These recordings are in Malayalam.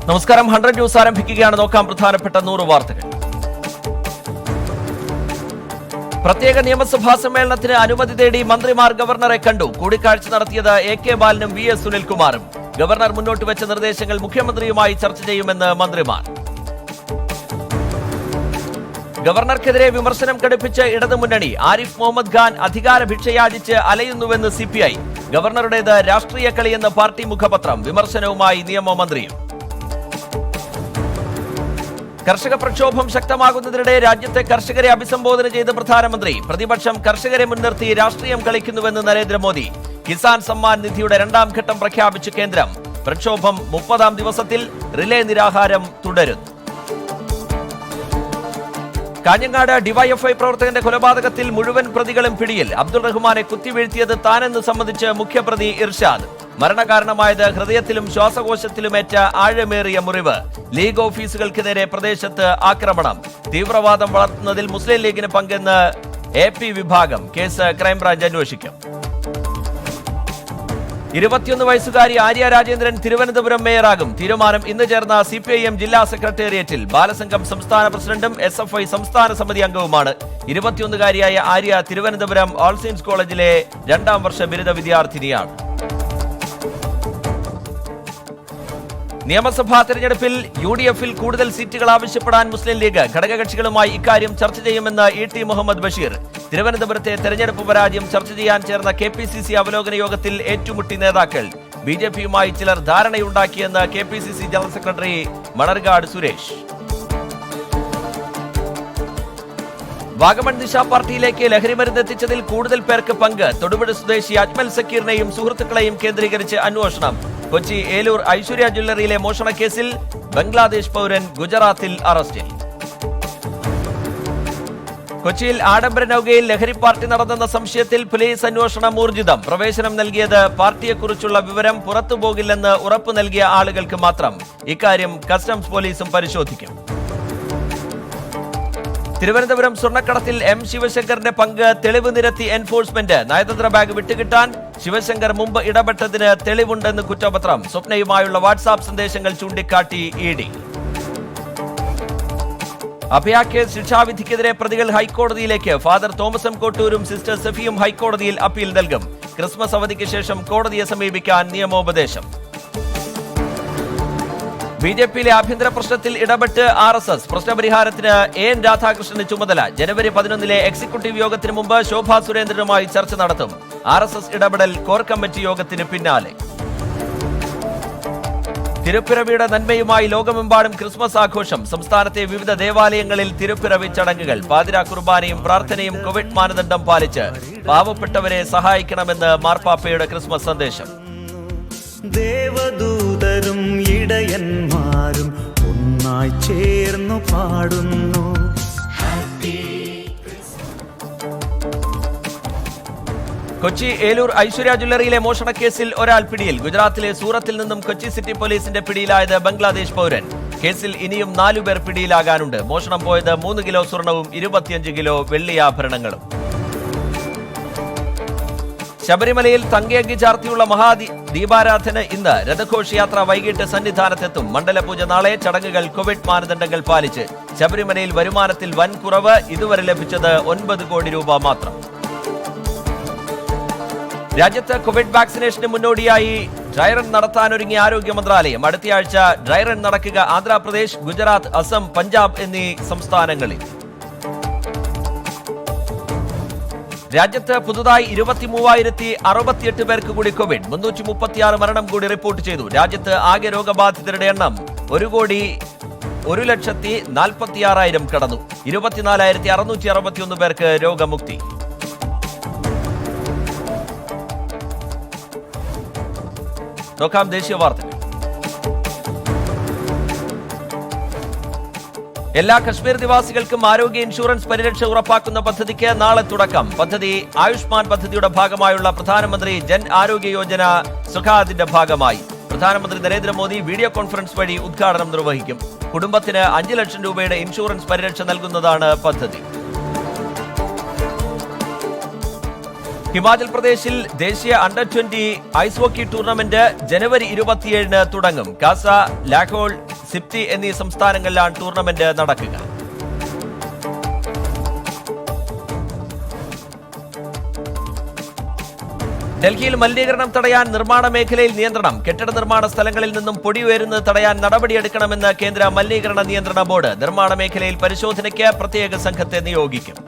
നമസ്കാരം. 100 ന്യൂസ് ആരംഭിക്കുകയാണ്. നോക്കാം പ്രധാനപ്പെട്ട 100 വാർത്തകൾ. പ്രത്യേക നിയമസഭാ സമ്മേളനത്തിന് അനുമതി തേടി മന്ത്രിമാർ ഗവർണറെ കണ്ടു. കൂടിക്കാഴ്ച നടത്തിയത് AK ബാലനും VS സുനിൽകുമാറും. ഗവർണർ മുന്നോട്ട് വെച്ച നിർദ്ദേശങ്ങൾ മുഖ്യമന്ത്രിയുമായി ചർച്ച ചെയ്യുമെന്ന് മന്ത്രിമാർ. ഗവർണർക്കെതിരെ വിമർശനം ഘടിപ്പിച്ച് ഇടതുമുന്നണി. ആരിഫ് മുഹമ്മദ് ഖാൻ അധികാര ഭിക്ഷയാചിച്ച് അലയുന്നുവെന്ന് CPI. ഗവർണറുടേത് രാഷ്ട്രീയ കളിയെന്ന് പാർട്ടി മുഖപത്രം. വിമർശനവുമായി നിയമമന്ത്രിയും. കർഷക പ്രക്ഷോഭം ശക്തമാകുന്നതിനിടെ രാജ്യത്തെ കർഷകരെ അഭിസംബോധന ചെയ്ത് പ്രധാനമന്ത്രി. പ്രതിപക്ഷം കർഷകരെ മുൻനിർത്തി രാഷ്ട്രീയം കളിക്കുന്നുവെന്ന് നരേന്ദ്രമോദി. കിസാൻ സമ്മാൻ നിധിയുടെ 2ാം ഘട്ടം പ്രഖ്യാപിച്ചു കേന്ദ്രം. പ്രക്ഷോഭം 30ാം ദിവസത്തിൽ. റിലേ നിരാഹാരം തുടരുന്നു. കാഞ്ഞങ്ങാട് ഡിവൈഎഫ്ഐ പ്രവർത്തകന്റെ കൊലപാതകത്തിൽ മുഴുവൻ പ്രതികളും പിടിയിൽ. അബ്ദുൾ റഹ്മാനെ കുത്തിവീഴ്ത്തിയത് താനെന്ന് സംബന്ധിച്ച് മുഖ്യപ്രതി ഇർഷാദ്. മരണകാരണമായത് ഹൃദയത്തിലും ശ്വാസകോശത്തിലുമേറ്റ ആഴമേറിയ മുറിവ്. ലീഗ് ഓഫീസുകൾക്ക് നേരെ പ്രദേശത്ത് ആക്രമണം. തീവ്രവാദം വളർത്തുന്നതിൽ മുസ്ലിം ലീഗിന് പങ്കെന്ന് AP വിഭാഗം. കേസ് ക്രൈംബ്രാഞ്ച് അന്വേഷിക്കും. 21 വയസ്സുകാരി ആര്യ രാജേന്ദ്രൻ തിരുവനന്തപുരം മേയറാകും. തീരുമാനം ഇന്ന് ചേർന്ന CPIM ജില്ലാ സെക്രട്ടേറിയറ്റിൽ. ബാലസംഘം സംസ്ഥാന പ്രസിഡന്റും SFI സംസ്ഥാന സമിതി അംഗവുമാണ്. 21-കാരിയായ ആര്യ തിരുവനന്തപുരം ഓൾ സെയിൻസ് കോളേജിലെ 2ാം വർഷ ബിരുദ വിദ്യാർത്ഥിനിയാണ്. നിയമസഭാ തെരഞ്ഞെടുപ്പിൽ UDF-ൽ കൂടുതൽ സീറ്റുകൾ ആവശ്യപ്പെടാൻ മുസ്ലിം ലീഗ്. ഘടകകക്ഷികളുമായി ഇക്കാര്യം ചർച്ച ചെയ്യുമെന്ന് ET മുഹമ്മദ് ബഷീർ. തിരുവനന്തപുരത്തെ തെരഞ്ഞെടുപ്പ് പരാജയം ചർച്ച ചെയ്യാൻ ചേർന്ന KPCC അവലോകന യോഗത്തിൽ ഏറ്റുമുട്ടി നേതാക്കൾ. BJP-യുമായി ചിലർ ധാരണയുണ്ടാക്കിയെന്ന് KPCC general secretary Manarcad Suresh. Vagamon ദിശ പാർട്ടിയിലേക്ക് ലഹരിമരുന്ന് എത്തിച്ചതിൽ കൂടുതൽ പേർക്ക് പങ്ക്. തൊടുപുഴ സ്വദേശി അജ്മൽ സക്കീറിനെയും സുഹൃത്തുക്കളെയും കേന്ദ്രീകരിച്ച് അന്വേഷണം. കൊച്ചി ഏലൂർ ഐശ്വര്യ ജ്വല്ലറിയിലെ മോഷണക്കേസിൽ ബംഗ്ലാദേശ് പൗരൻ ഗുജറാത്തിൽ അറസ്റ്റിൽ. കൊച്ചിയിൽ ആഡംബര നൌകയിൽ ലഹരി പാർട്ടി നടന്നെന്ന സംശയത്തിൽ പോലീസ് അന്വേഷണം ഊർജിതം. പ്രവേശനം നൽകിയത് പാർട്ടിയെക്കുറിച്ചുള്ള വിവരം പുറത്തുപോകില്ലെന്ന് ഉറപ്പു നൽകിയ ആളുകൾക്ക് മാത്രം. ഇക്കാര്യം കസ്റ്റംസ് പോലീസും പരിശോധിക്കും. തിരുവനന്തപുരം സ്വർണ്ണക്കടത്തിൽ M ശിവശങ്കറിന്റെ പങ്ക് തെളിവ് നിരത്തി എൻഫോഴ്സ്മെന്റ്. നയതന്ത്ര ബാഗ് വിട്ടുകിട്ടാൻ ശിവശങ്കർ മുമ്പ് ഇടപെട്ടതിന് തെളിവുണ്ടെന്ന് കുറ്റപത്രം. സ്വപ്നയുമായുള്ള വാട്സാപ്പ് സന്ദേശങ്ങൾ ചൂണ്ടിക്കാട്ടി ED. അഭയ കേസ് ശിക്ഷാവിധിക്കെതിരെ പ്രതികൾ ഹൈക്കോടതിയിലേക്ക്. ഫാദർ തോമസ് M കോട്ടൂരും സിസ്റ്റർ സഫിയും ഹൈക്കോടതിയിൽ അപ്പീൽ നൽകും. ക്രിസ്മസ് അവധിക്ക് ശേഷം കോടതിയെ സമീപിക്കാൻ നിയമോപദേശം. BJP-യിലെ ആഭ്യന്തര പ്രശ്നത്തിൽ ഇടപെട്ട് RSS. പ്രശ്നപരിഹാരത്തിന് AN രാധാകൃഷ്ണന് ചുമതല. ജനുവരി 11-ലെ എക്സിക്യൂട്ടീവ് യോഗത്തിന് മുമ്പ് ശോഭാ സുരേന്ദ്രനുമായി ചർച്ച നടത്തും. RSS ഇടപെടൽ കോർ കമ്മിറ്റി യോഗത്തിന് പിന്നാലെ. തിരുപ്പിറവിയുടെ നന്മയുമായി ലോകമെമ്പാടും ക്രിസ്മസ് ആഘോഷം. സംസ്ഥാനത്തെ വിവിധ ദേവാലയങ്ങളിൽ തിരുപ്പിറവി ചടങ്ങുകൾ. പാതിരാ കുർബാനയും പ്രാർത്ഥനയും കോവിഡ് മാനദണ്ഡം പാലിച്ച്. പാവപ്പെട്ടവരെ സഹായിക്കണമെന്ന് മാർപ്പാപ്പയുടെ ക്രിസ്മസ് സന്ദേശം. ദേവദൂതരും ഇടയന്മാരും ഒന്നായി ചേർന്നു പാടുന്നു. കൊച്ചി ഏലൂർ ഐശ്വര്യ ജ്വല്ലറിയിലെ മോഷണക്കേസിൽ ഒരാൾ പിടിയിൽ. ഗുജറാത്തിലെ സൂറത്തിൽ നിന്നും കൊച്ചി സിറ്റി പോലീസിന്റെ പിടിയിലായത് ബംഗ്ലാദേശ് പൗരൻ. കേസിൽ ഇനിയും 4 പേർ പിടിയിലാകാനുണ്ട്. മോഷണം പോയത് 3 കിലോ സ്വർണവും 25 കിലോ വെള്ളിയാഭരണങ്ങളും. ശബരിമലയിൽ തങ്കയങ്കി ചാർത്തിയുള്ള ദീപാരാധന ഇന്ന്. രഥഘോഷ് യാത്ര വൈകിട്ട് സന്നിധാനത്തെത്തും. മണ്ഡലപൂജ നാളെ. ചടങ്ങുകൾ കോവിഡ് മാനദണ്ഡങ്ങൾ പാലിച്ച്. ശബരിമലയിൽ വരുമാനത്തിൽ വൻ കുറവ്. ഇതുവരെ ലഭിച്ചത് 9 കോടി രൂപ മാത്രം. രാജ്യത്ത് കോവിഡ് വാക്സിനേഷന് മുന്നോടിയായി ഡ്രൈ റൺ നടത്താനൊരുങ്ങിയ ആരോഗ്യ മന്ത്രാലയം. അടുത്തയാഴ്ച ഡ്രൈ റൺ നടക്കുക ആന്ധ്രാപ്രദേശ്, ഗുജറാത്ത്, അസം, പഞ്ചാബ് എന്നീ സംസ്ഥാനങ്ങളിൽ. രാജ്യത്ത് പുതുതായി 23,068 പേർക്ക് കൂടി കോവിഡ്. 336 മരണം കൂടി റിപ്പോർട്ട് ചെയ്തു. രാജ്യത്ത് ആകെ രോഗബാധിതരുടെ എണ്ണം 1,01,46,000 കടന്നു. 24,661 പേർക്ക് രോഗമുക്തി. നോക്കാം ദേശീയ വാർത്തകൾ. എല്ലാ കശ്മീർ നിവാസികൾക്കും ആരോഗ്യ ഇൻഷുറൻസ് പരിരക്ഷ ഉറപ്പാക്കുന്ന പദ്ധതിക്ക് നാളെ തുടക്കം. പദ്ധതി ആയുഷ്മാൻ പദ്ധതിയുടെ ഭാഗമായുള്ള പ്രധാനമന്ത്രി ജൻ ആരോഗ്യ യോജന സുഖാദിന്റെ ഭാഗമായി. പ്രധാനമന്ത്രി നരേന്ദ്രമോദി വീഡിയോ കോൺഫറൻസ് വഴി ഉദ്ഘാടനം നിർവഹിക്കും. കുടുംബത്തിന് 5 ലക്ഷം രൂപയുടെ ഇൻഷുറൻസ് പരിരക്ഷ നൽകുന്നതാണ് പദ്ധതി. ഹിമാചൽ പ്രദേശിൽ ദേശീയ അണ്ടർ 20 ഐസ് ഹോക്കി ടൂർണമെന്റ് ജനുവരി 27 തുടങ്ങും. കാസ, ലാഹോൾ, സിപ്തി എന്നീ സംസ്ഥാനങ്ങളിലാണ് ടൂർണമെന്റ് നടക്കുക. ഡൽഹിയിൽ മലിനീകരണം തടയാൻ നിർമ്മാണ മേഖലയിൽ നിയന്ത്രണം. കെട്ടിട നിർമ്മാണ സ്ഥലങ്ങളിൽ നിന്നും പൊടി ഉയരുന്നത് തടയാൻ നടപടിയെടുക്കണമെന്ന് കേന്ദ്ര മലിനീകരണ നിയന്ത്രണ ബോർഡ്. നിർമ്മാണ മേഖലയിൽ പരിശോധനയ്ക്ക് പ്രത്യേക സംഘത്തെ നിയോഗിക്കും.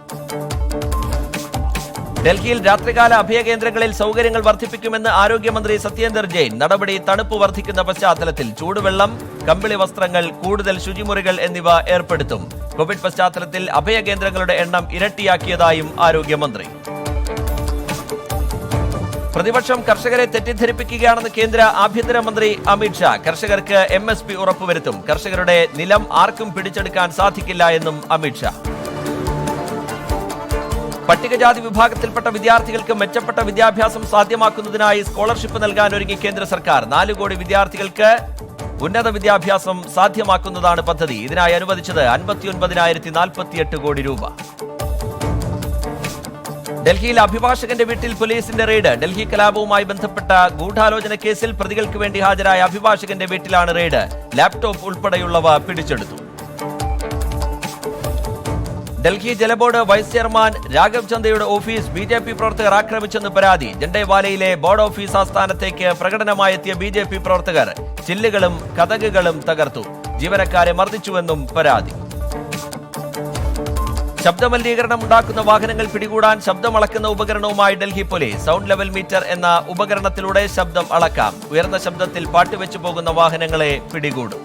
ഡൽഹിയിൽ രാത്രികാല അഭയകേന്ദ്രങ്ങളിൽ സൗകര്യങ്ങൾ വർദ്ധിപ്പിക്കുമെന്ന് ആരോഗ്യമന്ത്രി സത്യേന്ദർ ജെയിൻ. നടപടി തണുപ്പ് വർദ്ധിക്കുന്ന പശ്ചാത്തലത്തിൽ ചൂടുവെള്ളം, കമ്പിളി വസ്ത്രങ്ങൾ, കൂടുതൽ ശുചിമുറികൾ എന്നിവ ഏർപ്പെടുത്തും. കോവിഡ് പശ്ചാത്തലത്തിൽ അഭയകേന്ദ്രങ്ങളുടെ എണ്ണം ഇരട്ടിയാക്കിയതായും ആരോഗ്യമന്ത്രി. പ്രതിപക്ഷം കർഷകരെ തെറ്റിദ്ധരിപ്പിക്കുകയാണെന്ന് കേന്ദ്ര ആഭ്യന്തരമന്ത്രി അമിത്ഷാ. കർഷകർക്ക് MSP ഉറപ്പുവരുത്തും. കർഷകരുടെ നിലം ആർക്കും പിടിച്ചെടുക്കാൻ സാധിക്കില്ല എന്നും അമിത്ഷാ. പട്ടികജാതി വിഭാഗത്തിൽപ്പെട്ട വിദ്യാർത്ഥികൾക്ക് മെച്ചപ്പെട്ട വിദ്യാഭ്യാസം സാധ്യമാക്കുന്നതിനായി സ്കോളർഷിപ്പ് നൽകാൻ ഒരുങ്ങി കേന്ദ്ര സർക്കാർ. 4 കോടി വിദ്യാർത്ഥികൾക്ക് ഉന്നത വിദ്യാഭ്യാസം സാധ്യമാക്കുന്നതാണ് പദ്ധതി. ഇതിനായി അനുവദിച്ചത് 59,048 കോടി രൂപ. ഡൽഹിയിൽ അഭിഭാഷകന്റെ വീട്ടിൽ പോലീസിന്റെ റെയ്ഡ്. ഡൽഹി കലാപവുമായി ബന്ധപ്പെട്ട ഗൂഢാലോചന കേസിൽ പ്രതികൾക്ക് വേണ്ടി ഹാജരായ അഭിഭാഷകന്റെ വീട്ടിലാണ് റെയ്ഡ്. ലാപ്ടോപ്പ് ഉൾപ്പെടെയുള്ളവ പിടിച്ചെടുത്തു. ഡൽഹി ജലബോർഡ് വൈസ് ചെയർമാൻ രാഘവ് ചന്ദയുടെ ഓഫീസ് BJP പ്രവർത്തകർ ആക്രമിച്ചെന്ന് പരാതി. ജണ്ടേവാലയിലെ ബോർഡ് ഓഫീസ് ആസ്ഥാനത്തേക്ക് പ്രകടനമായെത്തിയ BJP പ്രവർത്തകർ ചില്ലുകളും കതകുകളും തകർത്തു. ജീവനക്കാരെ മർദ്ദിച്ചുവെന്നും പരാതി. ശബ്ദമലിനീകരണം ഉണ്ടാക്കുന്ന വാഹനങ്ങൾ പിടികൂടാൻ ശബ്ദമളക്കുന്ന ഉപകരണവുമായി Delhi police. Sound level meter എന്ന ഉപകരണത്തിലൂടെ ശബ്ദം അളക്കാം. ഉയർന്ന ശബ്ദത്തിൽ പാട്ട് വെച്ചു പോകുന്ന വാഹനങ്ങളെ പിടികൂടും.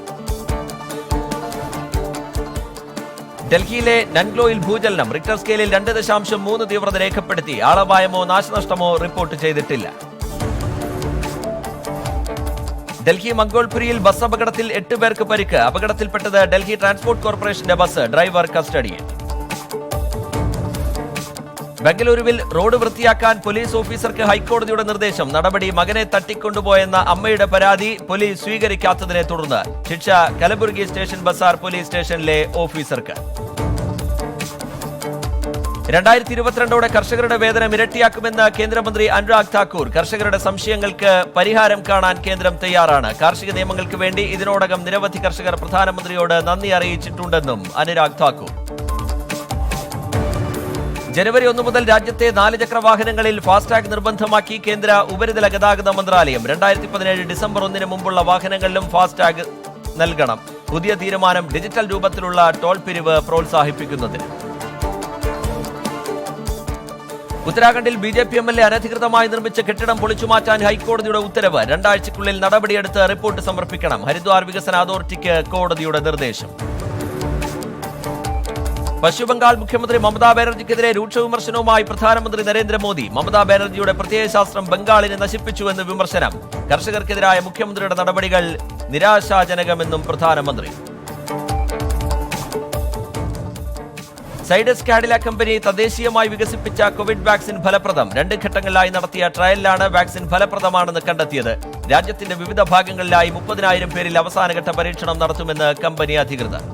ഡൽഹിയിലെ നൻഗ്ലോയിൽ ഭൂചലനം. റിക്ടർ സ്കെയിലിൽ 2.3 തീവ്രത രേഖപ്പെടുത്തി. ആളപായമോ നാശനഷ്ടമോ റിപ്പോർട്ട് ചെയ്തിട്ടില്ല. ഡൽഹി മംഗോൾപുരിയിൽ ബസ് അപകടത്തിൽ 8 പേർക്ക് പരിക്ക്. അപകടത്തിൽപ്പെട്ടത് ഡൽഹി ട്രാൻസ്പോർട്ട് കോർപ്പറേഷന്റെ ബസ്. ഡ്രൈവർ കസ്റ്റഡിയിൽ. ബംഗളൂരുവിൽ റോഡ് വൃത്തിയാക്കാൻ പോലീസ് ഓഫീസർക്ക് ഹൈക്കോടതിയുടെ നിർദ്ദേശം. നടപടി മകനെ തട്ടിക്കൊണ്ടുപോയെന്ന അമ്മയുടെ പരാതി പോലീസ് സ്വീകരിക്കാത്തതിനെ തുടർന്ന്. ശിക്ഷ കലബുർഗി സ്റ്റേഷൻ ബസാർ പോലീസ് സ്റ്റേഷനിലെ ഓഫീസർക്ക്. 2022 കർഷകരുടെ വേതനം ഇരട്ടിയാക്കുമെന്ന് കേന്ദ്രമന്ത്രി അനുരാഗ് താക്കൂർ. കർഷകരുടെ സംശയങ്ങൾക്ക് പരിഹാരം കാണാൻ കേന്ദ്രം തയ്യാറാണ്. കാർഷിക നിയമങ്ങൾക്ക് വേണ്ടി ഇതിനോടകം നിരവധി കർഷകർ പ്രധാനമന്ത്രിയോട് നന്ദി അറിയിച്ചിട്ടുണ്ടെന്നും അനുരാഗ് താക്കൂർ. ജനുവരി 1 മുതൽ രാജ്യത്തെ 4 ചക്ര വാഹനങ്ങളിൽ ഫാസ്ടാഗ് നിർബന്ധമാക്കി കേന്ദ്ര ഉപരിതല ഗതാഗത മന്ത്രാലയം. 2017 ഡിസംബർ 1 മുമ്പുള്ള വാഹനങ്ങളിലും ഫാസ്ടാഗ് നൽകണം. പുതിയ തീരുമാനം ഡിജിറ്റൽ രൂപത്തിലുള്ള ടോൾ പിരിവ് പ്രോത്സാഹിപ്പിക്കുന്നതിന്. ഉത്തരാഖണ്ഡിൽ BJP MLA അനധികൃതമായി നിർമ്മിച്ച കെട്ടിടം പൊളിച്ചുമാറ്റാൻ ഹൈക്കോടതിയുടെ ഉത്തരവ്. 2 ആഴ്ചയ്ക്കുള്ളിൽ നടപടിയെടുത്ത് റിപ്പോർട്ട് സമർപ്പിക്കണം. ഹരിദ്വാർ വികസന അതോറിറ്റിക്ക് കോടതിയുടെ നിർദ്ദേശം. പശ്ചിമബംഗാൾ മുഖ്യമന്ത്രി മമതാ ബാനർജിക്കെതിരെ രൂക്ഷ വിമർശനവുമായി പ്രധാനമന്ത്രി നരേന്ദ്രമോദി. മമതാ ബാനർജിയുടെ പ്രത്യയശാസ്ത്രം ബംഗാളിനെ നശിപ്പിച്ചുവെന്ന് വിമർശനം. കർഷകർക്കെതിരായ മുഖ്യമന്ത്രിയുടെ നടപടികൾ നിരാശാജനകമെന്നും പ്രധാനമന്ത്രി. സൈഡസ് കാഡില കമ്പനി തദ്ദേശീയമായി വികസിപ്പിച്ച കോവിഡ് വാക്സിൻ ഫലപ്രദം. 2 ഘട്ടങ്ങളിലായി നടത്തിയ ട്രയലിലാണ് വാക്സിൻ ഫലപ്രദമാണെന്ന് കണ്ടെത്തിയത്. രാജ്യത്തിന്റെ വിവിധ ഭാഗങ്ങളിലായി 30,000 പേരിൽ അവസാനഘട്ട പരീക്ഷണം നടത്തുമെന്ന് കമ്പനി അധികൃതർ.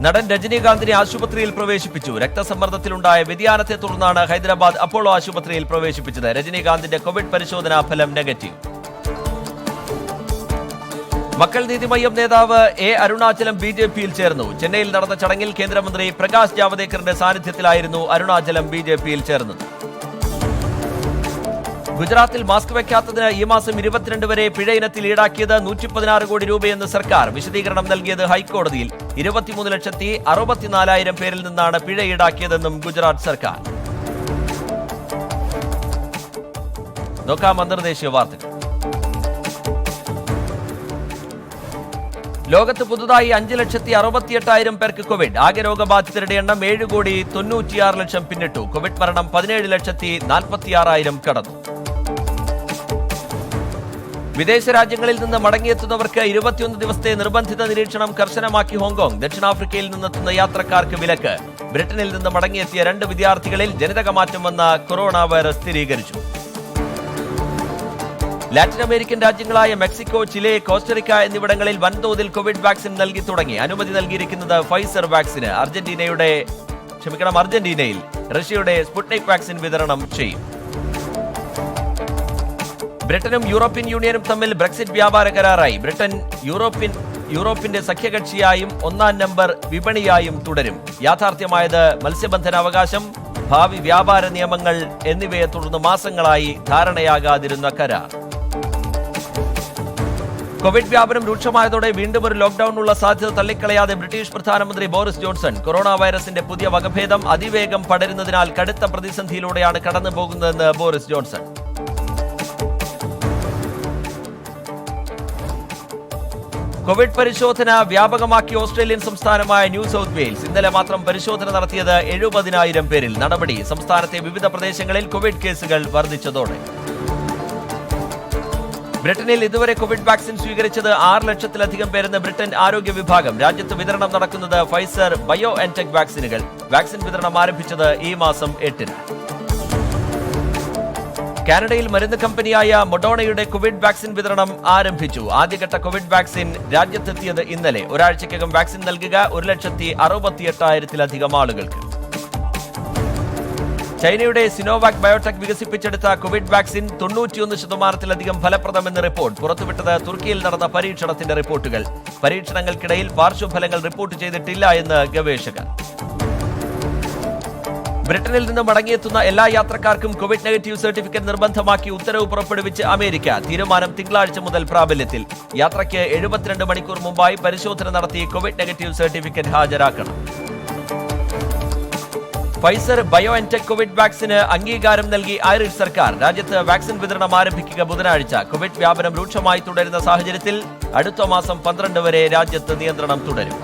നടൻ രജനീകാന്തിനെ ആശുപത്രിയിൽ പ്രവേശിപ്പിച്ചു. രക്തസമ്മർദ്ദത്തിലുണ്ടായ വ്യതിയാനത്തെ തുടർന്നാണ് ഹൈദരാബാദ് അപ്പോളോ ആശുപത്രിയിൽ പ്രവേശിപ്പിച്ചത്. രജനീകാന്തിന്റെ കോവിഡ് പരിശോധനാ ഫലം നെഗറ്റീവ്. മക്കൾ നീതിമയ്യം നേതാവ് A. അരുണാചലം BJPയിൽ ചേർന്നു. ചെന്നൈയിൽ നടന്ന ചടങ്ങിൽ കേന്ദ്രമന്ത്രി പ്രകാശ് ജാവദേക്കറിന്റെ സാന്നിധ്യത്തിലായിരുന്നു അരുണാചലം BJPയിൽ ചേർന്നത്. ഗുജറാത്തിൽ മാസ്ക് വയ്ക്കാത്തതിന് ഈ മാസം 22 വരെ പിഴ ഇനത്തിൽ ഈടാക്കിയത് 116 കോടി രൂപയെന്ന് സർക്കാർ. വിശദീകരണം നൽകിയത് ഹൈക്കോടതിയിൽ. 23,64,000 പേരിൽ നിന്നാണ് പിഴ ഈടാക്കിയതെന്നും ഗുജറാത്ത് സർക്കാർ. നോക്കാം അന്തർദേശീയ വാർത്തകൾ. ലോകത്ത് പുതുതായി 5,68,000 പേർക്ക് കോവിഡ്. ആകെ രോഗബാധിതരുടെ എണ്ണം 7,96,00,000 പിന്നിട്ടു. കോവിഡ് മരണം 17,46,000 കടന്നു. വിദേശ രാജ്യങ്ങളിൽ നിന്ന് മടങ്ങിയെത്തുന്നവർക്ക് 21 ദിവസത്തെ നിർബന്ധിത നിരീക്ഷണം കർശനമാക്കി ഹോങ്കോങ്. ദക്ഷിണാഫ്രിക്കയിൽ നിന്നെത്തുന്ന യാത്രക്കാർക്ക് വിലക്ക്. ബ്രിട്ടനിൽ നിന്ന് മടങ്ങിയെത്തിയ 2 വിദ്യാർത്ഥികളിൽ ജനിതക മാറ്റം വന്ന കൊറോണ വൈറസ് സ്ഥിരീകരിച്ചു. ലാറ്റിൻ അമേരിക്കൻ രാജ്യങ്ങളായ മെക്സിക്കോ, ചിലെ, കോസ്റ്ററിക്ക എന്നിവിടങ്ങളിൽ വൻതോതിൽ കോവിഡ് വാക്സിൻ നൽകി തുടങ്ങി. അനുമതി നൽകിയിരിക്കുന്നത് ഫൈസർ വാക്സിന്. അർജന്റീനയിൽ റഷ്യയുടെ സ്പുട്നിക് വാക്സിൻ വിതരണം ചെയ്യും. ബ്രിട്ടനും യൂറോപ്യൻ യൂണിയനും തമ്മിൽ ബ്രെക്സിറ്റ് വ്യാപാര കരാറായി. ബ്രിട്ടൻ യൂറോപ്പിന്റെ സഖ്യകക്ഷിയായും ഒന്നാം നമ്പർ വിപണിയായും തുടരും. യാഥാർത്ഥ്യമായത് മത്സ്യബന്ധന അവകാശം, ഭാവി വ്യാപാര നിയമങ്ങൾ എന്നിവയെ തുടർന്ന് മാസങ്ങളായി ധാരണയാകാതിരുന്ന കരാർ. കോവിഡ് വ്യാപനം രൂക്ഷമായതോടെ വീണ്ടും ഒരു ലോക്ഡൌണിനുള്ള സാധ്യത തള്ളിക്കളയാതെ ബ്രിട്ടീഷ് പ്രധാനമന്ത്രി ബോറിസ് ജോൺസൺ. കൊറോണ വൈറസിന്റെ പുതിയ വകഭേദം അതിവേഗം പടരുന്നതിനാൽ കടുത്ത പ്രതിസന്ധിയിലൂടെയാണ് കടന്നുപോകുന്നതെന്ന് ബോറിസ് ജോൺസൺ. കോവിഡ് പരിശോധന വ്യാപകമാക്കിയ ഓസ്ട്രേലിയൻ സംസ്ഥാനമായ ന്യൂ സൗത്ത് വെയിൽസ്. ഇന്നലെ മാത്രം പരിശോധന നടത്തിയത് 70,000 പേരിൽ. നടപടി സംസ്ഥാനത്തെ വിവിധ പ്രദേശങ്ങളിൽ കോവിഡ് കേസുകൾ വർദ്ധിച്ചതോടെ. ബ്രിട്ടനിൽ ഇതുവരെ കോവിഡ് വാക്സിൻ സ്വീകരിച്ചത് 6 ലക്ഷത്തിലധികം പേരെന്ന് ബ്രിട്ടൻ ആരോഗ്യ വിഭാഗം. രാജ്യത്ത് വിതരണം നടക്കുന്നത് ഫൈസർ ബയോഎൻടെക് വാക്സിനുകൾ. വാക്സിൻ വിതരണം ആരംഭിച്ചത് ഈ മാസം 8-ന്. കാനഡയിൽ മരുന്ന് കമ്പനിയായ മൊഡോണയുടെ കോവിഡ് വാക്സിൻ വിതരണം ആരംഭിച്ചു. ആദ്യഘട്ട കോവിഡ് വാക്സിൻ രാജ്യത്തെത്തിയത് ഇന്നലെ. ഒരാഴ്ചയ്ക്കകം വാക്സിൻ നൽകുക 1,68,000-ലധികം ആളുകൾക്ക്. ചൈനയുടെ സിനോവാക് ബയോടെക് വികസിപ്പിച്ചെടുത്ത കോവിഡ് വാക്സിൻ 91% ഫലപ്രദമെന്ന് റിപ്പോർട്ട്. പുറത്തുവിട്ടത് തുർക്കിയിൽ നടന്ന പരീക്ഷണത്തിന്റെ റിപ്പോർട്ടുകൾ. പരീക്ഷണങ്ങൾക്കിടയിൽ പാർശ്വഫലങ്ങൾ റിപ്പോർട്ട് ചെയ്തിട്ടില്ല എന്ന് ഗവേഷകർ. ബ്രിട്ടനിൽ നിന്ന് മടങ്ങിയെത്തുന്ന എല്ലാ യാത്രക്കാർക്കും കോവിഡ് നെഗറ്റീവ് സർട്ടിഫിക്കറ്റ് നിർബന്ധമാക്കി ഉത്തരവ് പുറപ്പെടുവിച്ച് അമേരിക്ക. തീരുമാനം തിങ്കളാഴ്ച മുതൽ പ്രാബല്യത്തിൽ. യാത്രയ്ക്ക് 72 മണിക്കൂർ മുമ്പായി പരിശോധന നടത്തി കോവിഡ് നെഗറ്റീവ് സർട്ടിഫിക്കറ്റ് ഹാജരാക്കണം. ഫൈസർ ബയോഎൻടെക് കോവിഡ് വാക്സിന് അംഗീകാരം നൽകി ഐറിഷ് സർക്കാർ. രാജ്യത്ത് വാക്സിൻ വിതരണം ആരംഭിക്കുക ബുധനാഴ്ച. കോവിഡ് വ്യാപനം രൂക്ഷമായി തുടരുന്ന സാഹചര്യത്തിൽ അടുത്ത മാസം 12 വരെ രാജ്യത്ത് നിയന്ത്രണം തുടരും.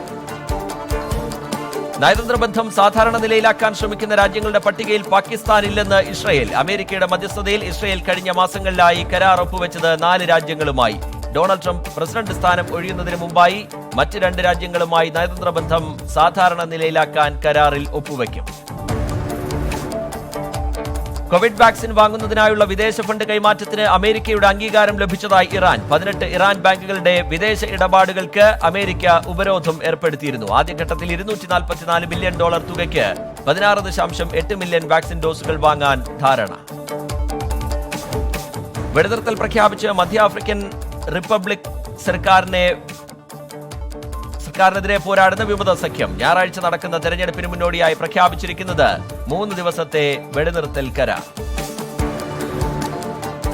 നയതന്ത്ര ബന്ധം സാധാരണ നിലയിലാക്കാൻ ശ്രമിക്കുന്ന രാജ്യങ്ങളുടെ പട്ടികയിൽ പാകിസ്ഥാൻ ഇല്ലെന്ന് ഇസ്രയേൽ. അമേരിക്കയുടെ മധ്യസ്ഥതയിൽ ഇസ്രയേൽ കഴിഞ്ഞ മാസങ്ങളിലായി കരാർ ഒപ്പുവെച്ചത് 4 രാജ്യങ്ങളുമായി. ഡൊണാൾഡ് ട്രംപ് പ്രസിഡന്റ് സ്ഥാനം ഒഴിയുന്നതിന് മുമ്പായി മറ്റ് 2 രാജ്യങ്ങളുമായി നയതന്ത്ര ബന്ധം സാധാരണ നിലയിലാക്കാൻ കരാറിൽ ഒപ്പുവെക്കും. കോവിഡ് വാക്സിൻ വാങ്ങുന്നതിനായുള്ള വിദേശ ഫണ്ട് കൈമാറ്റത്തിന് അമേരിക്കയുടെ അംഗീകാരം ലഭിച്ചതായി ഇറാൻ. 18 ഇറാൻ ബാങ്കുകളുടെ വിദേശ ഇടപാടുകൾക്ക് അമേരിക്ക ഉപരോധം ഏർപ്പെടുത്തിയിരുന്നു. ആദ്യഘട്ടത്തിൽ $244 മില്യൺ തുകയ്ക്ക് 16.8 മില്യൺ വാക്സിൻ ഡോസുകൾ വാങ്ങാൻ ധാരണ. വെടിനിർത്തൽ പ്രഖ്യാപിച്ച് മധ്യ ആഫ്രിക്കൻ റിപ്പബ്ലിക് സർക്കാരിനെതിരെ പോരാടുന്ന വിമത സഖ്യം. ഞായറാഴ്ച നടക്കുന്ന തെരഞ്ഞെടുപ്പിന് മുന്നോടിയായി പ്രഖ്യാപിച്ചിരിക്കുന്നത് 3 ദിവസത്തെ വെടിനിർത്തൽ കരാർ.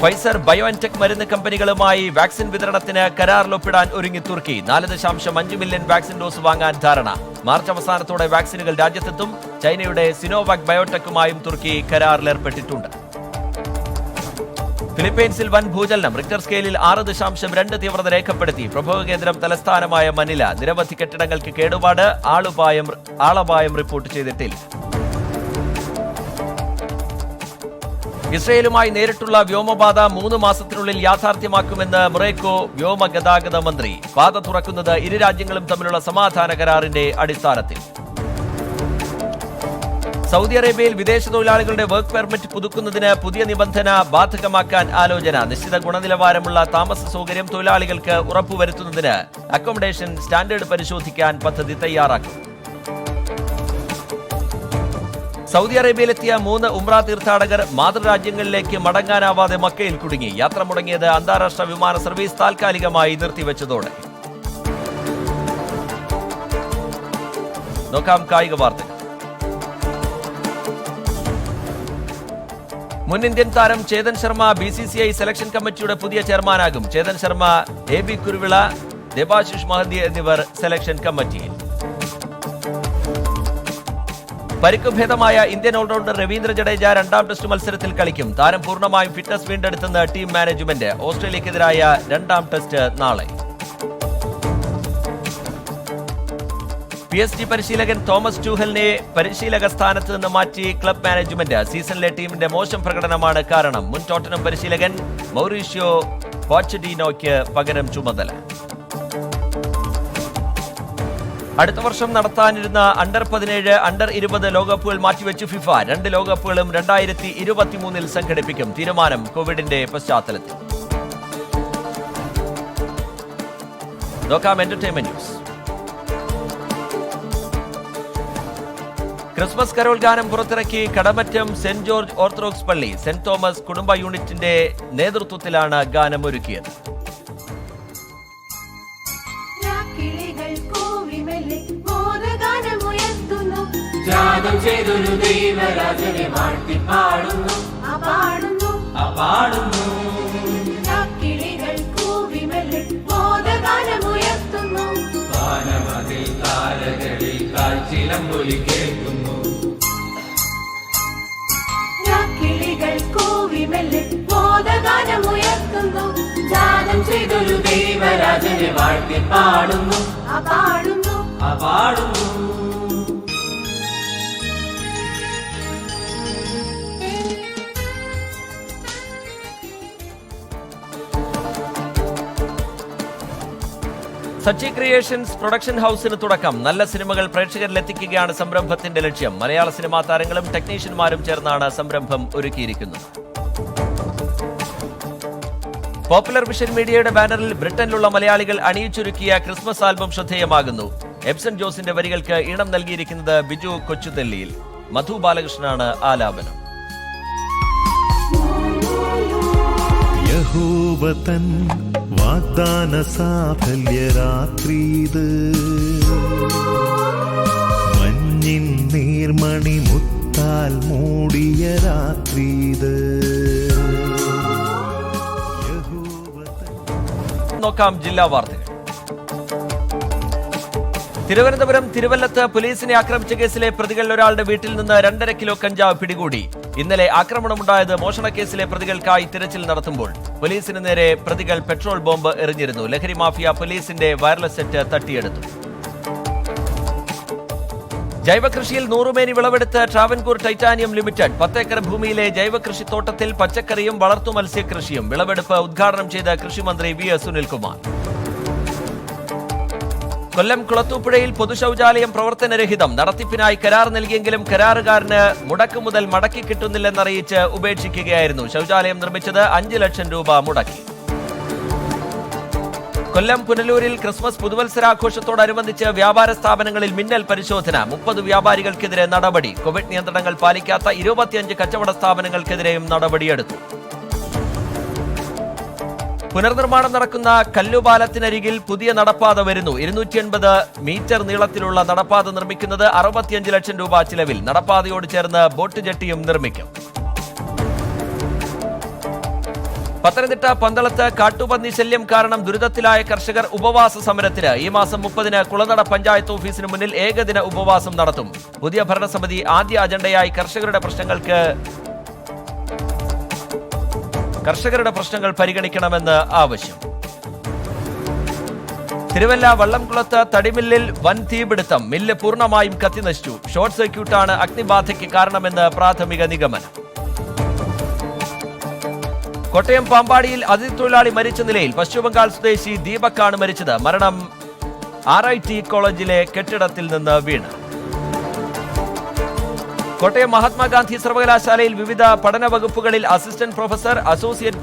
ഫൈസർ ബയോഎൻടെക് മരുന്ന് കമ്പനികളുമായി വാക്സിൻ വിതരണത്തിന് കരാറിൽ ഒപ്പിടാൻ ഒരുങ്ങി തുർക്കി. 4.5 മില്യൺ വാക്സിൻ ഡോസ് വാങ്ങാൻ ധാരണ. മാർച്ച് അവസാനത്തോടെ വാക്സിനുകൾ രാജ്യത്തെത്തും. ചൈനയുടെ സിനോവാക് ബയോടെക്കുമായും തുർക്കി കരാറിലേർപ്പെട്ടിട്ടുണ്ട്. ഫിലിപ്പൈൻസിൽ വൻ ഭൂചലനം. റിക്ടർ സ്കെയിലിൽ 6.2 തീവ്രത രേഖപ്പെടുത്തി. പ്രഭവ കേന്ദ്രം തലസ്ഥാനമായ മനില. നിരവധി കെട്ടിടങ്ങൾക്ക് കേടുപാട്. ആളപായം റിപ്പോർട്ട് ചെയ്തിട്ടില്ല. ഇസ്രയേലുമായി നേരിട്ടുള്ള വ്യോമപാത 3 മാസത്തിനുള്ളിൽ യാഥാർത്ഥ്യമാക്കുമെന്ന് മൊറോക്കോ വ്യോമഗതാഗത മന്ത്രി. പാത തുറക്കുന്നത് ഇരു രാജ്യങ്ങളും തമ്മിലുള്ള സമാധാന കരാറിന്റെ അടിസ്ഥാനത്തിൽ. സൗദി അറേബ്യയിൽ വിദേശ തൊഴിലാളികളുടെ വർക്ക് പെർമിറ്റ് പുതുക്കുന്നതിന് പുതിയ നിബന്ധന ബാധകമാക്കാൻ ആലോചന. നിശ്ചിത ഗുണനിലവാരമുള്ള താമസ സൗകര്യം തൊഴിലാളികൾക്ക് ഉറപ്പുവരുത്തുന്നതിന് അക്കോമഡേഷൻ സ്റ്റാൻഡേർഡ് പരിശോധിക്കാൻ പദ്ധതി തയ്യാറാക്കും. സൗദി അറേബ്യയിലെത്തിയ 3 ഉംറ തീർത്ഥാടകർ മാതൃരാജ്യങ്ങളിലേക്ക് മടങ്ങാനാവാതെ മക്കയിൽ കുടുങ്ങി. യാത്ര മുടങ്ങിയത് അന്താരാഷ്ട്ര വിമാന സർവീസ് താൽക്കാലികമായി നിർത്തിവെച്ചതോടെ. നോക്കാം കായിക വാർത്തകൾ. മുൻ ഇന്ത്യൻ താരം ചേതൻ ശർമ്മ BCCI സെലക്ഷൻ കമ്മിറ്റിയുടെ പുതിയ ചെയർമാനാകും. ചേതൻ ശർമ്മ, AB കുരുവിള, ദേബാശിഷ് മഹന്തി എന്നിവർ സെലക്ഷൻ കമ്മിറ്റിയിൽ. പരിക്കുഭേദമായ ഇന്ത്യൻ ഓൾറൗണ്ടർ രവീന്ദ്ര ജഡേജ 2ാം ടെസ്റ്റ് മത്സരത്തിൽ കളിക്കും. താരം പൂർണ്ണമായും ഫിറ്റ്നസ് വീണ്ടെടുത്തെന്ന് ടീം മാനേജ്മെന്റ്. ഓസ്ട്രേലിയക്കെതിരായ 2ാം ടെസ്റ്റ് നാളെ. PSG പരിശീലകൻ തോമസ് ട്യൂഹലിനെ പരിശീലക സ്ഥാനത്ത് നിന്ന് മാറ്റി ക്ലബ് മാനേജ്മെന്റ്. സീസണിലെ ടീമിന്റെ മോശം പ്രകടനമാണ് കാരണം. മുൻ ടോട്ടനം പരിശീലകൻ മൗറീഷ്യോ പോച്ചഡിനോയ്ക്ക് പകരം ചുമതല. അടുത്ത വർഷം നടത്താനിരുന്ന അണ്ടർ-17, അണ്ടർ-20 ലോകകപ്പുകൾ മാറ്റിവെച്ചു ഫിഫ. 2 ലോകകപ്പുകളും 2023 സംഘടിപ്പിക്കും. തീരുമാനം കോവിഡിന്റെ പശ്ചാത്തലത്തിൽ. നോക്കാം എന്റർടൈൻമെന്റ് ന്യൂസ്. ക്രിസ്മസ് കരോൾ ഗാനം പുറത്തിറക്കി കടമറ്റം സെന്റ് ജോർജ് ഓർത്തഡോക്സ് പള്ളി. സെന്റ് തോമസ് കുടുംബ യൂണിറ്റിന്റെ നേതൃത്വത്തിലാണ് ഗാനം ഒരുക്കിയത്. സച്ചി ക്രിയേഷൻസ് പ്രൊഡക്ഷൻ ഹൌസിന് തുടക്കം. നല്ല സിനിമകൾ പ്രേക്ഷകരിലെത്തിക്കുകയാണ് സംരംഭത്തിന്റെ ലക്ഷ്യം. മലയാള സിനിമാ താരങ്ങളും ടെക്നീഷ്യന്മാരും ചേർന്നാണ് സംരംഭം ഒരുക്കിയിരിക്കുന്നത്. പോപ്പുലർ വിഷൻ മീഡിയയുടെ ബാനറിൽ ബ്രിട്ടനിലുള്ള മലയാളികൾ അണിയിച്ചൊരുക്കിയ ക്രിസ്മസ് ആൽബം ശ്രദ്ധേയമാകുന്നു. എബ്സൺ ജോസിന്റെ വരികൾക്ക് ഈണം നൽകിയിരിക്കുന്നത് ബിജു കൊച്ചുതെല്ലിയിൽ. മധു ബാലകൃഷ്ണനാണ് ആലാപനം. യഹോവതൻ വാഗ്ദാന സാഫല്യരാത്രിത്, മഞ്ഞിൻ നീർമണി മുത്താൽ മൂടിയ രാത്രിത്. നോക്കാം ജില്ലാ വാർത്തകൾ. തിരുവനന്തപുരം തിരുവല്ലത്ത് പോലീസിനെ ആക്രമിച്ച കേസിലെ പ്രതികളിൽ ഒരാളുടെ വീട്ടിൽ നിന്ന് 2.5 കിലോ കഞ്ചാവ് പിടികൂടി. ഇന്നലെ ആക്രമണമുണ്ടായത് മോഷണക്കേസിലെ പ്രതികൾക്കായി തിരച്ചിൽ നടത്തുമ്പോൾ പോലീസിന് നേരെ പ്രതികൾ പെട്രോൾ ബോംബ് എറിഞ്ഞിരുന്നു. ലഹരി മാഫിയ പോലീസിന്റെ വയർലെസ് സെറ്റ് തട്ടിയെടുത്തു. ജൈവകൃഷിയിൽ 100 മേനി വിളവെടുത്ത് ട്രാവൻകൂർ ടൈറ്റാനിയം ലിമിറ്റഡ്. 10 ഏക്കർ ഭൂമിയിലെ ജൈവകൃഷിത്തോട്ടത്തിൽ പച്ചക്കറിയും വളർത്തു മത്സ്യകൃഷിയും. വിളവെടുപ്പ് ഉദ്ഘാടനം ചെയ്ത കൃഷിമന്ത്രി വി.എസ്. സുനിൽകുമാർ. കൊല്ലം കുളത്തൂപ്പുഴയിൽ പൊതുശൌചാലയം പ്രവർത്തനരഹിതം. നടത്തിപ്പിനായി കരാർ നൽകിയെങ്കിലും കരാറുകാരന് മുടക്ക് മുതൽ മടക്കി കിട്ടുന്നില്ലെന്നറിയിച്ച് ഉപേക്ഷിക്കുകയായിരുന്നു. ശൌചാലയം നിർമ്മിച്ചത് 5 ലക്ഷം രൂപ മുടക്കി. കൊല്ലം പുനലൂരിൽ ക്രിസ്മസ് പുതുവത്സരാഘോഷത്തോടനുബന്ധിച്ച് വ്യാപാര സ്ഥാപനങ്ങളിൽ മിന്നൽ പരിശോധന. 30 വ്യാപാരികൾക്കെതിരെ നടപടി. കോവിഡ് നിയന്ത്രണങ്ങൾ പാലിക്കാത്ത 25 കച്ചവട സ്ഥാപനങ്ങൾക്കെതിരെയും നടപടിയെടുത്തു. പുനർനിർമ്മാണം നടക്കുന്ന കല്ലുപാലത്തിനരികിൽ പുതിയ നടപ്പാത വരുന്നു. 280 മീറ്റർ നീളത്തിലുള്ള നടപ്പാത നിർമ്മിക്കുന്നത് 65 ലക്ഷം രൂപ ചിലവിൽ. നടപ്പാതയോട് ചേർന്ന് ബോട്ട് ജെട്ടിയും നിർമ്മിക്കും. പത്തനംതിട്ട പന്തളത്ത് കാട്ടുപന്നി ശല്യം കാരണം ദുരിതത്തിലായ കർഷകർ ഉപവാസ സമരത്തിന്. ഈ മാസം 30-ന് കുളനട പഞ്ചായത്ത് ഓഫീസിന് മുന്നിൽ ഏകദിന ഉപവാസം നടത്തും. പുതിയ ഭരണസമിതി ആദ്യ അജണ്ടയായി കർഷകരുടെ പ്രശ്നങ്ങൾ പരിഗണിക്കണമെന്ന് ആവശ്യം. തിരുവല്ല വള്ളംകുളത്ത് തടിമില്ലിൽ വൻ തീപിടുത്തം. മില്ല് പൂർണ്ണമായും കത്തിനശിച്ചു. ഷോർട്ട് സർക്യൂട്ടാണ് അഗ്നിബാധയ്ക്ക് കാരണമെന്ന് പ്രാഥമിക നിഗമനം. കോട്ടയം പാമ്പാടിയിൽ അതിഥി തൊഴിലാളി മരിച്ച നിലയിൽ. പശ്ചിമബംഗാൾ സ്വദേശി ദീപക്കാണ് മരിച്ചത്. മരണം RIT കോളേജിലെ കെട്ടിടത്തിൽ നിന്ന് വീണ്. കോട്ടയം മഹാത്മാഗാന്ധി സർവകലാശാലയിൽ വിവിധ പഠന വകുപ്പുകളിൽ അസിസ്റ്റന്റ് പ്രൊഫസർ, അസോസിയേറ്റ്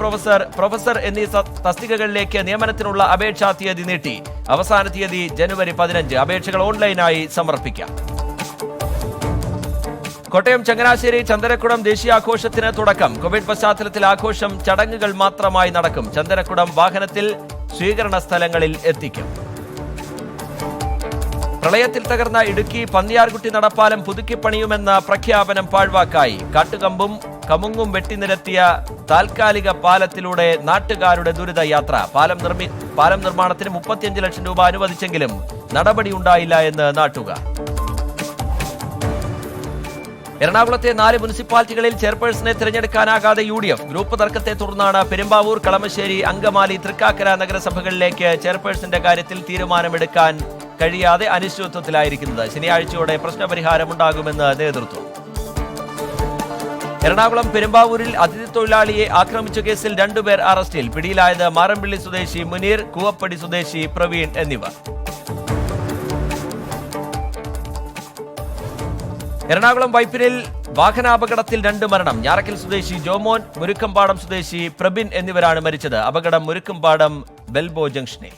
പ്രൊഫസർ എന്നീ തസ്തികകളിലേക്ക് നിയമനത്തിനുള്ള അപേക്ഷാ തീയതി നീട്ടി. അവസാന തീയതി ജനുവരി 15. അപേക്ഷകൾ ഓൺലൈനായി സമർപ്പിക്കാം. കോട്ടയം ചങ്ങനാശ്ശേരി ചന്ദനക്കുടം ദേശീയാഘോഷത്തിന് തുടക്കം. കോവിഡ് പശ്ചാത്തലത്തിൽ ആഘോഷം ചടങ്ങുകൾ മാത്രമായി നടക്കും. ചന്ദനക്കുടം വാഹനത്തിൽ സ്വീകരണ സ്ഥലങ്ങളിൽ എത്തിക്കും. പ്രളയത്തിൽ തകർന്ന ഇടുക്കി പന്നിയാർകുട്ടി നടപ്പാലം പുതുക്കിപ്പണിയുമെന്ന പ്രഖ്യാപനം പാഴ്വാക്കായി. കാട്ടുകമ്പും കമുങ്ങും വെട്ടിനിരത്തിയ താൽക്കാലിക പാലത്തിലൂടെ നാട്ടുകാരുടെ ദുരിതയാത്ര. പാലം നിർമ്മാണത്തിന് 35 ലക്ഷം രൂപ അനുവദിച്ചെങ്കിലും നടപടിയുണ്ടായില്ല എന്ന് നാട്ടുകാർ. എറണാകുളത്തെ 4 മുനിസിപ്പാലിറ്റികളിൽ ചെയർപേഴ്സണെ തിരഞ്ഞെടുക്കാനാകാതെ UDF. ഗ്രൂപ്പ് തർക്കത്തെ തുടർന്നാണ് പെരുമ്പാവൂർ, കളമശ്ശേരി, അങ്കമാലി, തൃക്കാക്കര നഗരസഭകളിലേക്ക് ചെയർപേഴ്സന്റെ കാര്യത്തിൽ തീരുമാനമെടുക്കാൻ കഴിയാതെ അനിശ്ചിതത്വത്തിലായിരിക്കുന്നത്. ശനിയാഴ്ചയോടെ പ്രശ്നപരിഹാരമുണ്ടാകുമെന്ന് നേതൃത്വം. എറണാകുളം പെരുമ്പാവൂരിൽ അതിഥി തൊഴിലാളിയെ ആക്രമിച്ച കേസിൽ 2 പേർ അറസ്റ്റിൽ. പിടിയിലായത് മാറമ്പിള്ളി സ്വദേശി മുനീർ, കൂവപ്പടി സ്വദേശി പ്രവീൺ എന്നിവർ. എറണാകുളം വൈപ്പിനിൽ വാഹനാപകടത്തിൽ 2 മരണം. ഞാറക്കൽ സ്വദേശി ജോമോൻ, മുരുക്കമ്പാടം സ്വദേശി പ്രബിൻ എന്നിവരാണ് മരിച്ചത്. അപകടം മുരുക്കമ്പാടം ബെൽബോ ജംഗ്ഷനിൽ.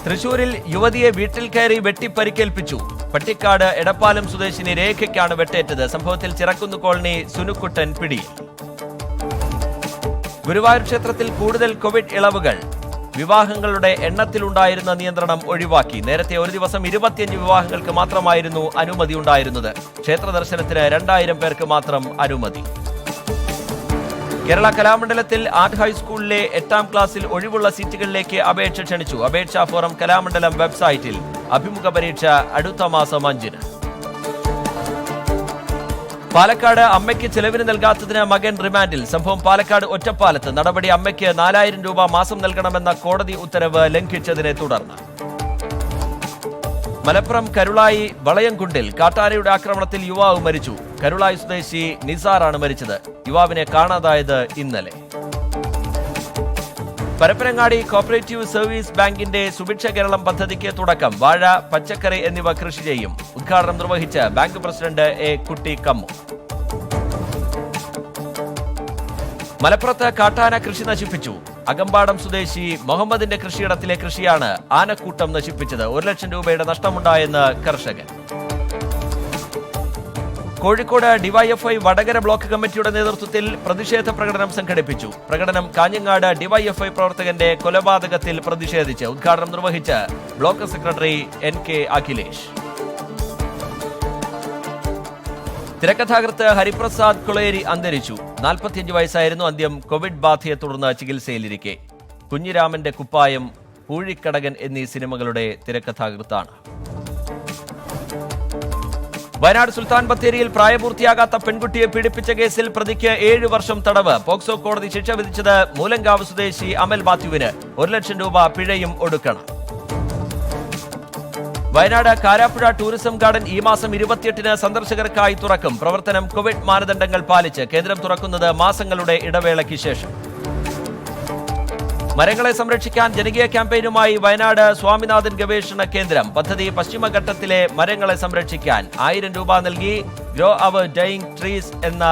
തൃശൂരിൽ യുവതിയെ വീട്ടിൽ കയറി വെട്ടിപ്പരിക്കേൽപ്പിച്ചു. പട്ടിക്കാട് എടപ്പാലം സ്വദേശിനി രേഖയ്ക്കാണ് വെട്ടേറ്റത്. സംഭവത്തിൽ ചിറക്കുന്ന് കോളനി സുനുക്കുട്ടൻ പിടിയിൽ. ഗുരുവായൂർ ക്ഷേത്രത്തിൽ കൂടുതൽ കോവിഡ് ഇളവുകൾ. വിവാഹങ്ങളുടെ എണ്ണത്തിലുണ്ടായിരുന്ന നിയന്ത്രണം ഒഴിവാക്കി. നേരത്തെ ഒരു ദിവസം 25 വിവാഹങ്ങൾക്ക് മാത്രമായിരുന്നു അനുമതി ഉണ്ടായിരുന്നത്. ക്ഷേത്ര ദർശനത്തിന് 2000 പേർക്ക് മാത്രം അനുമതി. കേരള കലാമണ്ഡലത്തിൽ ആർട്ട് ഹൈസ്കൂളിലെ 8ാം ക്ലാസ്സിൽ ഒഴിവുള്ള സീറ്റുകളിലേക്ക് അപേക്ഷ ക്ഷണിച്ചു. അപേക്ഷാ ഫോറം കലാമണ്ഡലം വെബ്സൈറ്റിൽ. അഭിമുഖ പരീക്ഷ അടുത്ത മാസം 5-ന്. പാലക്കാട് അമ്മയ്ക്ക് ചെലവിന് നൽകാത്തതിന് മകൻ റിമാൻഡിൽ. സംഭവം പാലക്കാട് ഒറ്റപ്പാലത്ത്. നടപടി അമ്മയ്ക്ക് 4000 രൂപ മാസം നൽകണമെന്ന കോടതി ഉത്തരവ് ലംഘിച്ചതിനെ തുടർന്ന്. മലപ്പുറം കരുളായി വളയംകുണ്ടിൽ കാട്ടാനയുടെ ആക്രമണത്തിൽ യുവാവ് മരിച്ചു. കരുളായി സ്വദേശി നിസാറാണ് മരിച്ചത്. യുവാവിനെ കാണാതായത് ഇന്നലെ. പരപ്പനങ്ങാടി കോപ്പറേറ്റീവ് സർവീസ് ബാങ്കിന്റെ സുഭിക്ഷ കേരളം പദ്ധതിക്ക് തുടക്കം. വാഴ, പച്ചക്കറി എന്നിവ കൃഷി ചെയ്യും. ഉദ്ഘാടനം നിർവഹിച്ച് ബാങ്ക് പ്രസിഡന്റ് എ കുട്ടിക്കമ്മു. മലപ്പുറത്ത് കാട്ടാന കൃഷി നശിപ്പിച്ചു. അകമ്പാടം സ്വദേശി മുഹമ്മദിന്റെ കൃഷിയിടത്തിലെ കൃഷിയാണ് ആനക്കൂട്ടം നശിപ്പിച്ചത്. 1 ലക്ഷം രൂപയുടെ നഷ്ടമുണ്ടായെന്ന് കർഷകൻ. കോഴിക്കോട് ഡിവൈഎഫ്ഐ വടകര ബ്ലോക്ക് കമ്മിറ്റിയുടെ നേതൃത്വത്തിൽ പ്രതിഷേധ പ്രകടനം സംഘടിപ്പിച്ചു. പ്രകടനം കാഞ്ഞങ്ങാട് ഡിവൈഎഫ്ഐ പ്രവർത്തകന്റെ കൊലപാതകത്തിൽ പ്രതിഷേധിച്ച്. ഉദ്ഘാടനം നിർവഹിച്ച് ബ്ലോക്ക് സെക്രട്ടറി NK അഖിലേഷ്. തിരക്കഥാകൃത്ത് ഹരിപ്രസാദ് കുളേരി അന്തരിച്ചു. 45 വയസ്സായിരുന്നു അന്ത്യം. കോവിഡ് ബാധയെ തുടർന്ന് ചികിത്സയിലിരിക്കെ. കുഞ്ഞിരാമന്റെ കുപ്പായം, പൂഴിക്കടകൻ എന്നീ സിനിമകളുടെ തിരക്കഥാകൃത്താണ്. വയനാട് സുൽത്താൻ ബത്തേരിയിൽ പ്രായപൂർത്തിയാകാത്ത പെൺകുട്ടിയെ പീഡിപ്പിച്ച കേസിൽ പ്രതിക്ക് 7 വർഷം തടവ്. പോക്സോ കോടതി ശിക്ഷ വിധിച്ചത് മൂലങ്കാവ് സ്വദേശി അമൽ മാത്യുവിന് 1 ലക്ഷം രൂപ പിഴയും ഒടുക്കണം. വയനാട് കാരാപ്പുഴ ടൂറിസം ഗാർഡൻ ഈ മാസം 28-ന് സന്ദർശകർക്കായി തുറക്കും. പ്രവർത്തനം കോവിഡ് മാനദണ്ഡങ്ങൾ പാലിച്ച്. കേന്ദ്രം തുറക്കുന്നത് മാസങ്ങളുടെ ഇടവേളയ്ക്ക് ശേഷം. മരങ്ങളെ സംരക്ഷിക്കാൻ ജനകീയ ക്യാമ്പയിനുമായി വയനാട് സ്വാമിനാഥൻ ഗവേഷണ കേന്ദ്രം. പദ്ധതി പശ്ചിമഘട്ടത്തിലെ മരങ്ങളെ സംരക്ഷിക്കാൻ 1000 രൂപ നൽകി ഗ്രോ അവർ ഡൈയിങ് ട്രീസ് എന്ന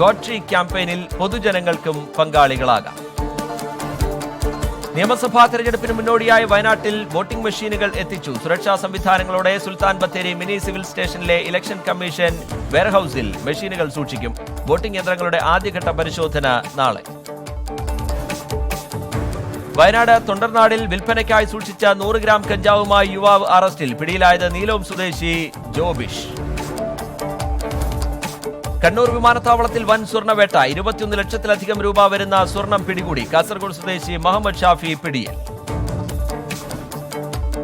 ഗോട്രി ക്യാമ്പയിനിൽ പൊതുജനങ്ങൾക്കും പങ്കാളികളാകാം. നിയമസഭാ തെരഞ്ഞെടുപ്പിന് മുന്നോടിയായി വയനാട്ടിൽ വോട്ടിംഗ് മെഷീനുകൾ എത്തിച്ചു. സുരക്ഷാ സംവിധാനങ്ങളോടെ സുൽത്താൻ ബത്തേരി മിനി സിവിൽ സ്റ്റേഷനിലെ ഇലക്ഷൻ കമ്മീഷൻ വെയർഹൌസിൽ മെഷീനുകൾ സൂക്ഷിക്കും. വോട്ടിംഗ് യന്ത്രങ്ങളുടെ ആദ്യഘട്ട പരിശോധന നാളെ. വയനാട് തൊണ്ടർനാടിൽ വിൽപ്പനയ്ക്കായി സൂക്ഷിച്ച 100 ഗ്രാം കഞ്ചാവുമായി യുവാവ് അറസ്റ്റിൽ. പിടിയിലായത് നീലോം സ്വദേശി ജോബിഷ്. കണ്ണൂർ വിമാനത്താവളത്തിൽ വൻ സ്വർണ്ണവേട്ട. 21 ലക്ഷത്തിലധികം രൂപ വരുന്ന സ്വർണം പിടികൂടി. കാസർഗോഡ് സ്വദേശി മുഹമ്മദ് ഷാഫി പിടിയിൽ.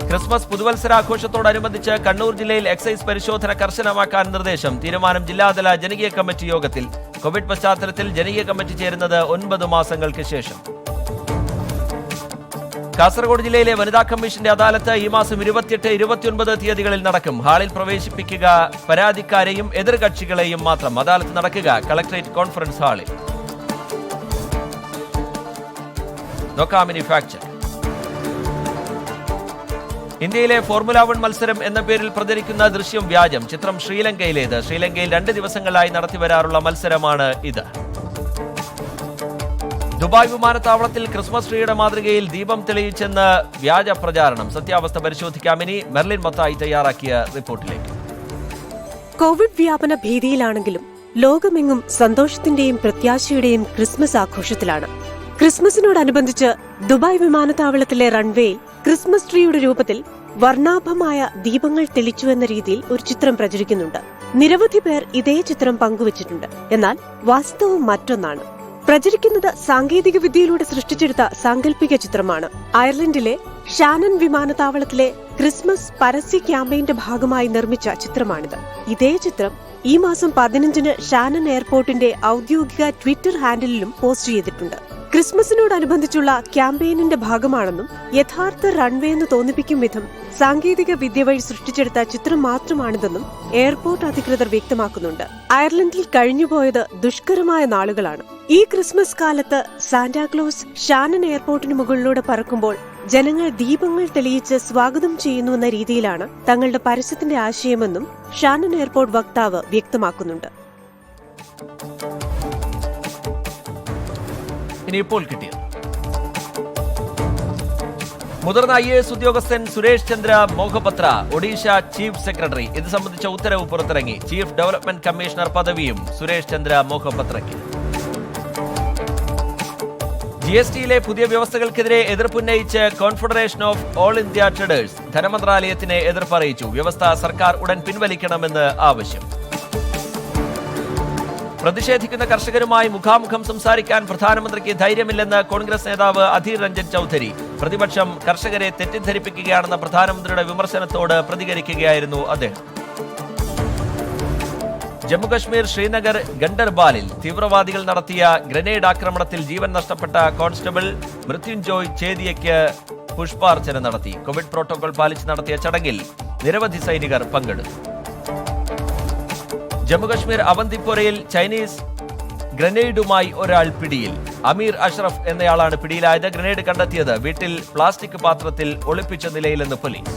ക്രിസ്മസ് പുതുവത്സരാഘോഷത്തോടനുബന്ധിച്ച് കണ്ണൂർ ജില്ലയിൽ എക്സൈസ് പരിശോധന കർശനമാക്കാൻ നിർദ്ദേശം. തീരുമാനം ജില്ലാതല ജനകീയ കമ്മിറ്റി യോഗത്തിൽ. കോവിഡ് പശ്ചാത്തലത്തിൽ ജനകീയ കമ്മിറ്റി ചേരുന്നത് 9 മാസങ്ങൾക്ക് ശേഷം. കാസർഗോഡ് ജില്ലയിലെ വനിതാ കമ്മീഷന്റെ അദാലത്ത് ഈ മാസം 28, 29 തീയതികളിൽ നടക്കും. ഹാളിൽ പ്രവേശിപ്പിക്കുക പരാതിക്കാരെയും എതിർകക്ഷികളെയും മാത്രം. അദാലത്ത് നടക്കുക കളക്ടറേറ്റ് കോൺഫറൻസ് ഹാളിൽ. നോക്കാമിനി ഫാക്ട് ചെക്ക്. ഇന്ത്യയിലെ ഫോർമുല 1 മത്സരം എന്ന പേരിൽ പ്രചരിക്കുന്ന ദൃശ്യം വ്യാജം. ചിത്രം ശ്രീലങ്കയിലേത്. ശ്രീലങ്കയിൽ 2 ദിവസങ്ങളായി നടത്തിവരാറുള്ള മത്സരമാണ് ഇത്. ദുബായ് വിമാനത്താവളത്തിൽ ക്രിസ്മസ് ട്രീയുടെ മാതൃകയിൽ ദീപം തെളിയിച്ചെന്ന് വ്യാജ പ്രചാരണം. സത്യാവസ്ഥ പരിശോധിക്കാമിനി. മെർലിൻ മത്തായി തയ്യാറാക്കിയ റിപ്പോർട്ടിലേക്ക്. കോവിഡ് വ്യാപന ഭീതിയിലാണെങ്കിലും ലോകമെങ്ങും സന്തോഷത്തിന്റെയും പ്രത്യാശയുടെയും ക്രിസ്മസ് ആഘോഷത്തിലാണ്. ക്രിസ്മസിനോടനുബന്ധിച്ച് ദുബായ് വിമാനത്താവളത്തിലെ റൺവേയിൽ ക്രിസ്മസ് ട്രീയുടെ രൂപത്തിൽ വർണ്ണാഭമായ ദീപങ്ങൾ തെളിച്ചുവെന്ന രീതിയിൽ ഒരു ചിത്രം പ്രചരിക്കുന്നുണ്ട്. നിരവധി പേർ ഇതേ ചിത്രം പങ്കുവച്ചിട്ടുണ്ട്. എന്നാൽ വാസ്തവം മറ്റൊന്നാണ്. പ്രചരിക്കുന്നത് സാങ്കേതിക വിദ്യയിലൂടെ സൃഷ്ടിച്ചെടുത്ത സാങ്കല്പിക ചിത്രമാണ്. അയർലൻഡിലെ ഷാനൻ വിമാനത്താവളത്തിലെ ക്രിസ്മസ് പരസ്യ ക്യാമ്പയിന്റെ ഭാഗമായി നിർമ്മിച്ച ചിത്രമാണിത്. ഇതേ ചിത്രം ഈ മാസം 15-ന് ഷാനൻ എയർപോർട്ടിന്റെ ഔദ്യോഗിക ട്വിറ്റർ ഹാൻഡിലും പോസ്റ്റ് ചെയ്തിട്ടുണ്ട്. ക്രിസ്മസിനോടനുബന്ധിച്ചുള്ള ക്യാമ്പയിനിന്റെ ഭാഗമാണെന്നും യഥാർത്ഥ റൺവേ എന്ന് തോന്നിപ്പിക്കും വിധം സാങ്കേതിക വിദ്യ വഴി സൃഷ്ടിച്ചെടുത്ത ചിത്രം മാത്രമാണിതെന്നും എയർപോർട്ട് അധികൃതർ വ്യക്തമാക്കുന്നുണ്ട്. അയർലൻഡിൽ കഴിഞ്ഞുപോയത് ദുഷ്കരമായ നാളുകളാണ്. ഈ ക്രിസ്മസ് കാലത്ത് സാന്റാക്ലോസ് ഷാനൻ എയർപോർട്ടിന് മുകളിലൂടെ പറക്കുമ്പോൾ ജനങ്ങൾ ദീപങ്ങൾ തെളിയിച്ച് സ്വാഗതം ചെയ്യുന്നുവെന്ന രീതിയിലാണ് തങ്ങളുടെ പരസ്യത്തിന്റെ ആശയമെന്നും ഷാനൻ എയർപോർട്ട് വക്താവ് വ്യക്തമാക്കുന്നുണ്ട്. ഇനിയിപ്പോൾ കിട്ടിയത് മുതിർന്ന IAS ഉദ്യോഗസ്ഥൻ സുരേഷ് ചന്ദ്ര മോഹപത്ര ഒഡീഷ ചീഫ് സെക്രട്ടറി. ഇത് സംബന്ധിച്ച ഉത്തരവ് പുറത്തിറങ്ങി. ചീഫ് ഡെവലപ്മെന്റ് കമ്മീഷണർ പദവിയും സുരേഷ് ചന്ദ്ര മോഹപത്രയ്ക്ക്. GSTയിലെ പുതിയ വ്യവസ്ഥകൾക്കെതിരെ എതിർപ്പുന്നയിച്ച് confederation of all India traders ധനമന്ത്രാലയത്തിന് എതിർപ്പ് അറിയിച്ചു. വ്യവസ്ഥ സർക്കാർ ഉടൻ പിൻവലിക്കണമെന്ന് ആവശ്യം. പ്രതിഷേധിക്കുന്ന കർഷകരുമായി മുഖാമുഖം സംസാരിക്കാൻ പ്രധാനമന്ത്രിക്ക് ധൈര്യമില്ലെന്ന് കോൺഗ്രസ് നേതാവ് അധീർ രഞ്ജൻ ചൌധരി. പ്രതിപക്ഷം കർഷകരെ തെറ്റിദ്ധരിപ്പിക്കുകയാണെന്ന പ്രധാനമന്ത്രിയുടെ വിമർശനത്തോട് പ്രതികരിക്കുകയായിരുന്നു അദ്ദേഹം. ജമ്മുകശ്മീർ ശ്രീനഗർ ഗണ്ടർബാലിൽ തീവ്രവാദികൾ നടത്തിയ ഗ്രനേഡ് ആക്രമണത്തിൽ ജീവൻ നഷ്ടപ്പെട്ട കോൺസ്റ്റബിൾ മൃത്യുഞ്ജോയ് ചേദിയയ്ക്ക് പുഷ്പാർച്ചന നടത്തി. കോവിഡ് പ്രോട്ടോകോൾ പാലിച്ച് നടത്തിയ ചടങ്ങിൽ നിരവധി സൈനികർ പങ്കെടുത്തു. ജമ്മുകശ്മീർ അവന്തിപ്പോരയിൽ ചൈനീസ് ഗ്രനേഡുമായി ഒരാൾ പിടിയിൽ. അമീർ അഷ്റഫ് എന്നയാളാണ് പിടിയിലായത്. ഗ്രനേഡ് കണ്ടെത്തിയത് വീട്ടിൽ പ്ലാസ്റ്റിക് പാത്രത്തിൽ ഒളിപ്പിച്ച നിലയിലെന്ന് പോലീസ്.